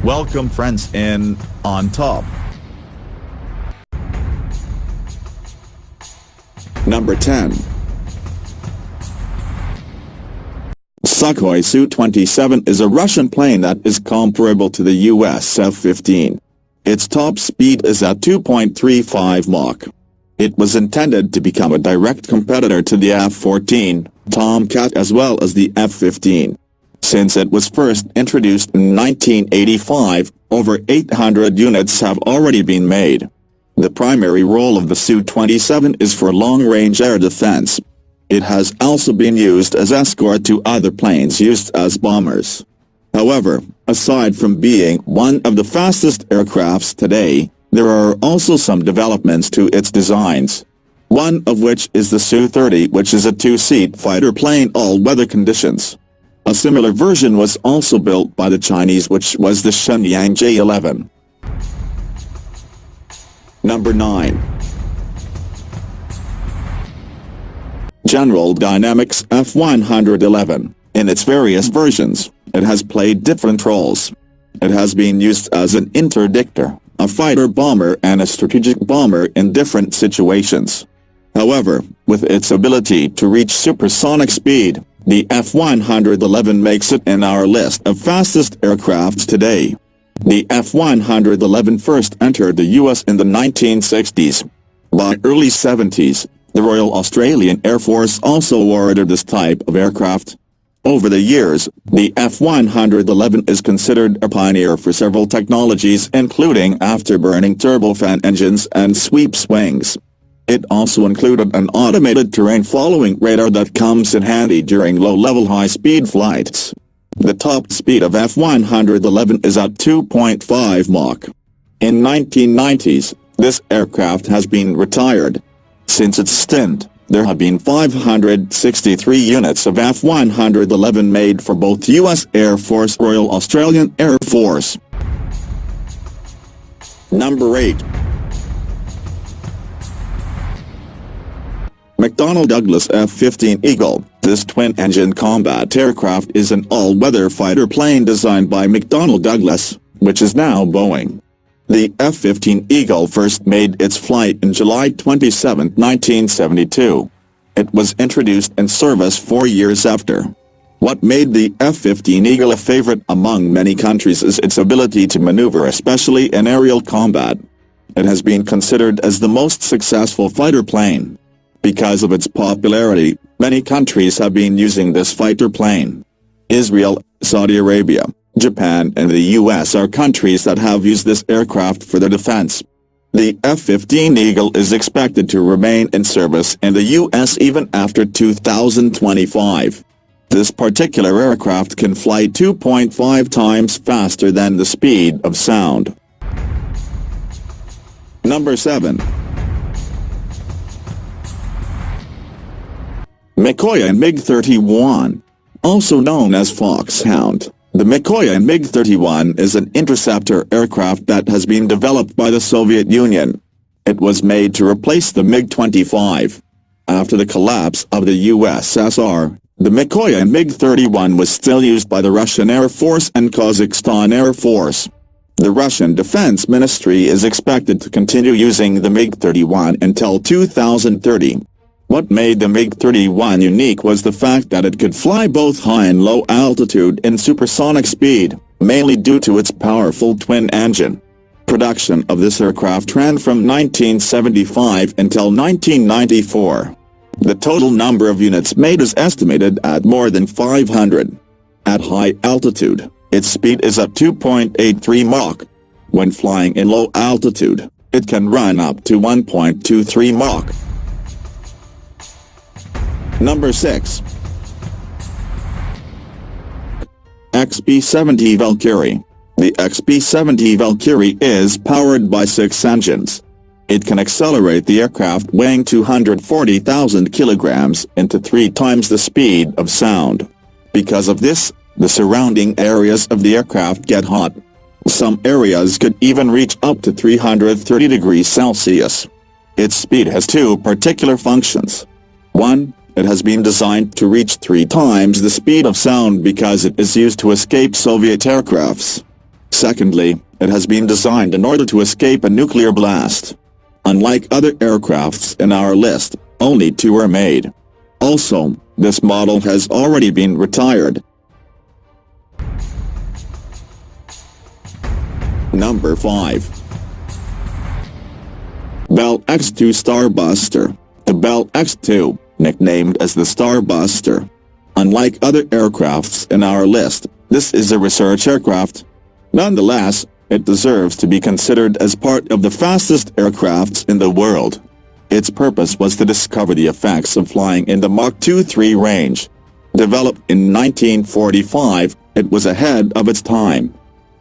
Welcome friends in OnTop. Number 10. Sukhoi Su-27 is a Russian plane that is comparable to the US F-15. Its top speed is at 2.35 Mach. It was intended to become a direct competitor to the F-14, Tomcat as well as the F-15. Since it was first introduced in 1985, over 800 units have already been made. The primary role of the Su-27 is for long-range air defense. It has also been used as escort to other planes used as bombers. However, aside from being one of the fastest aircrafts today, there are also some developments to its designs. One of which is the Su-30, which is a two-seat fighter plane all-weather conditions. A similar version was also built by the Chinese, which was the Shenyang J-11. Number 9. General Dynamics F-111. In its various versions, it has played different roles. It has been used as an interdictor, a fighter bomber and a strategic bomber in different situations. However, with its ability to reach supersonic speed, the F-111 makes it in our list of fastest aircrafts today. The F-111 first entered the US in the 1960s. By early 70s, the Royal Australian Air Force also awarded this type of aircraft. Over the years, the F-111 is considered a pioneer for several technologies including afterburning turbofan engines and sweeps wings. It also included an automated terrain-following radar that comes in handy during low-level high-speed flights. The top speed of F-111 is at 2.5 Mach. In 1990s, this aircraft has been retired. Since its stint, there have been 563 units of F-111 made for both U.S. Air Force and Royal Australian Air Force. Number 8. McDonnell Douglas F-15 Eagle. This twin-engine combat aircraft is an all-weather fighter plane designed by McDonnell Douglas, which is now Boeing. The F-15 Eagle first made its flight in July 27, 1972. It was introduced in service 4 years after. What made the F-15 Eagle a favorite among many countries is its ability to maneuver, especially in aerial combat. It has been considered as the most successful fighter plane. Because of its popularity, many countries have been using this fighter plane. Israel, Saudi Arabia, Japan and the US are countries that have used this aircraft for their defense. The F-15 Eagle is expected to remain in service in the US even after 2025. This particular aircraft can fly 2.5 times faster than the speed of sound. Number 7. Mikoyan MiG-31. Also known as Foxhound, the Mikoyan MiG-31 is an interceptor aircraft that has been developed by the Soviet Union. It was made to replace the MiG-25. After the collapse of the USSR, the Mikoyan MiG-31 was still used by the Russian Air Force and Kazakhstan Air Force. The Russian Defense Ministry is expected to continue using the MiG-31 until 2030. What made the MiG-31 unique was the fact that it could fly both high and low altitude in supersonic speed, mainly due to its powerful twin engine. Production of this aircraft ran from 1975 until 1994. The total number of units made is estimated at more than 500. At high altitude, its speed is at 2.83 Mach. When flying in low altitude, it can run up to 1.23 Mach. Number 6. XB-70 Valkyrie. The XB-70 Valkyrie is powered by 6 engines. It can accelerate the aircraft weighing 240,000 kilograms into 3 times the speed of sound. Because of this, the surrounding areas of the aircraft get hot. Some areas could even reach up to 330 degrees Celsius. Its speed has 2 particular functions. 1. It has been designed to reach 3 times the speed of sound because it is used to escape Soviet aircrafts. Secondly, it has been designed in order to escape a nuclear blast. Unlike other aircrafts in our list, only 2 are made. Also, this model has already been retired. Number 5. Bell X-2 Starbuster. The Bell X-2, nicknamed as the Starbuster. Unlike other aircrafts in our list, this is a research aircraft. Nonetheless, it deserves to be considered as part of the fastest aircrafts in the world. Its purpose was to discover the effects of flying in the Mach 2-3 range. Developed in 1945, it was ahead of its time.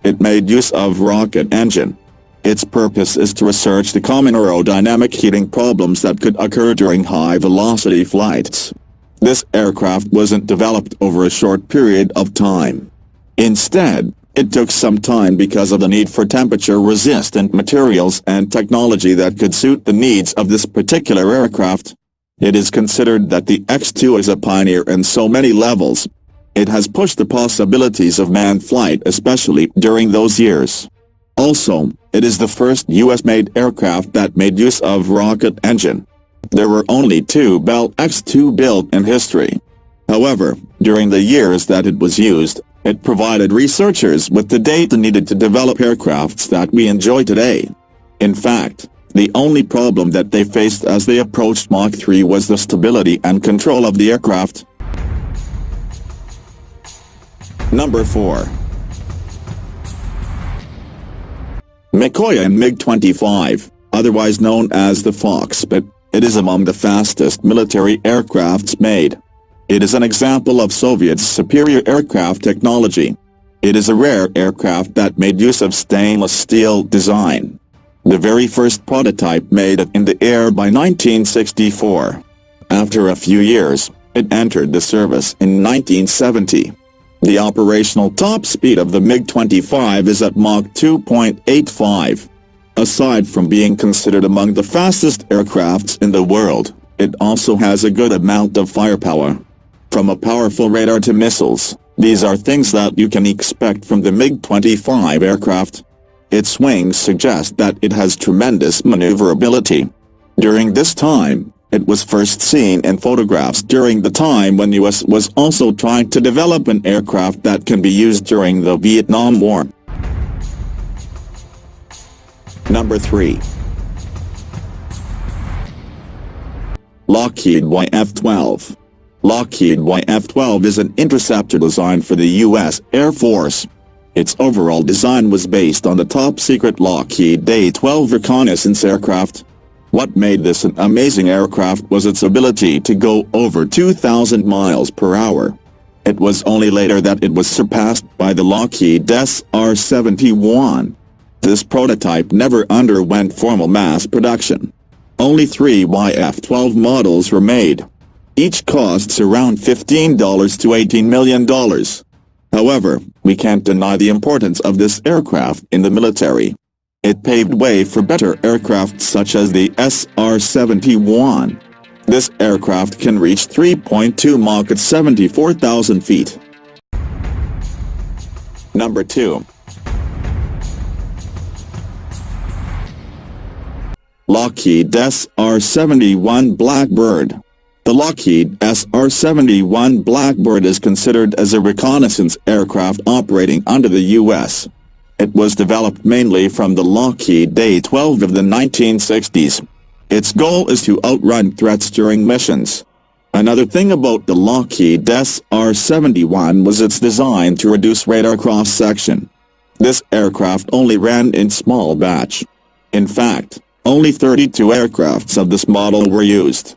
It made use of rocket engine. Its purpose is to research the common aerodynamic heating problems that could occur during high-velocity flights. This aircraft wasn't developed over a short period of time. Instead, it took some time because of the need for temperature-resistant materials and technology that could suit the needs of this particular aircraft. It is considered that the X-2 is a pioneer in so many levels. It has pushed the possibilities of manned flight, especially during those years. Also, it is the first U.S.-made aircraft that made use of rocket engine. There were only 2 Bell X-2 built in history. However, during the years that it was used, it provided researchers with the data needed to develop aircrafts that we enjoy today. In fact, the only problem that they faced as they approached Mach 3 was the stability and control of the aircraft. Number 4. Mikoyan MiG-25, otherwise known as the Foxpit, it is among the fastest military aircrafts made. It is an example of Soviets' superior aircraft technology. It is a rare aircraft that made use of stainless steel design. The very first prototype made it in the air by 1964. After a few years, it entered the service in 1970. The operational top speed of the MiG-25 is at Mach 2.85. Aside from being considered among the fastest aircrafts in the world, it also has a good amount of firepower. From a powerful radar to missiles, these are things that you can expect from the MiG-25 aircraft. Its wings suggest that it has tremendous maneuverability. During this time, it was first seen in photographs during the time when US was also trying to develop an aircraft that can be used during the Vietnam War. Number 3. Lockheed YF-12. Lockheed YF-12 is an interceptor designed for the U.S. Air Force. Its overall design was based on the top-secret Lockheed Day-12 reconnaissance aircraft. What made this an amazing aircraft was its ability to go over 2,000 miles per hour. It was only later that it was surpassed by the Lockheed SR-71. This prototype never underwent formal mass production. Only 3 YF-12 models were made. Each costs around $15 to $18 million. However, we can't deny the importance of this aircraft in the military. It paved way for better aircraft such as the SR-71. This aircraft can reach 3.2 Mach at 74,000 feet. Number 2. Lockheed SR-71 Blackbird. The Lockheed SR-71 Blackbird is considered as a reconnaissance aircraft operating under the U.S. It was developed mainly from the Lockheed Day-12 of the 1960s. Its goal is to outrun threats during missions. Another thing about the Lockheed SR-71 was its design to reduce radar cross-section. This aircraft only ran in small batch. In fact, only 32 aircrafts of this model were used.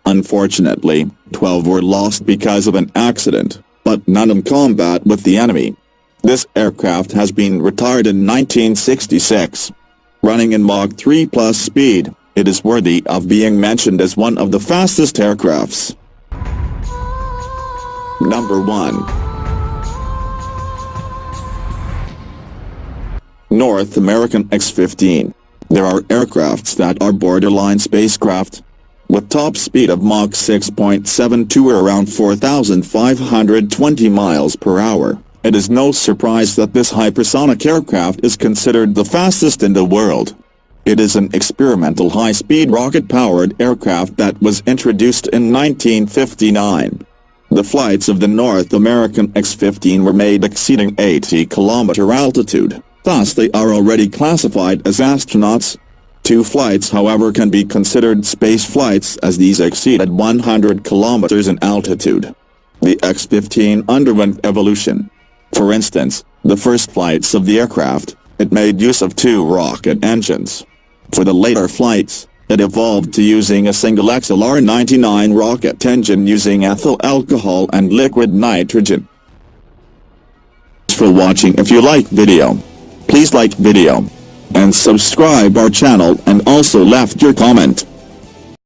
Unfortunately, 12 were lost because of an accident, but none in combat with the enemy. This aircraft has been retired in 1966. Running in Mach 3+ speed, it is worthy of being mentioned as one of the fastest aircrafts. Number 1. North American X-15. There are aircrafts that are borderline spacecraft. With top speed of Mach 6.72 or around 4,520 miles per hour, It is no surprise that this hypersonic aircraft is considered the fastest in the world. It is an experimental high-speed rocket-powered aircraft that was introduced in 1959. The flights of the North American X-15 were made exceeding 80-kilometer altitude, thus they are already classified as astronauts. 2 flights however can be considered space flights as these exceeded 100 kilometers in altitude. The X-15 underwent evolution. For instance, the first flights of the aircraft, it made use of 2 rocket engines. For the later flights, it evolved to using a single XLR-99 rocket engine using ethyl alcohol and liquid nitrogen. Thanks for watching. If you like video, please like video and subscribe our channel and also left your comment.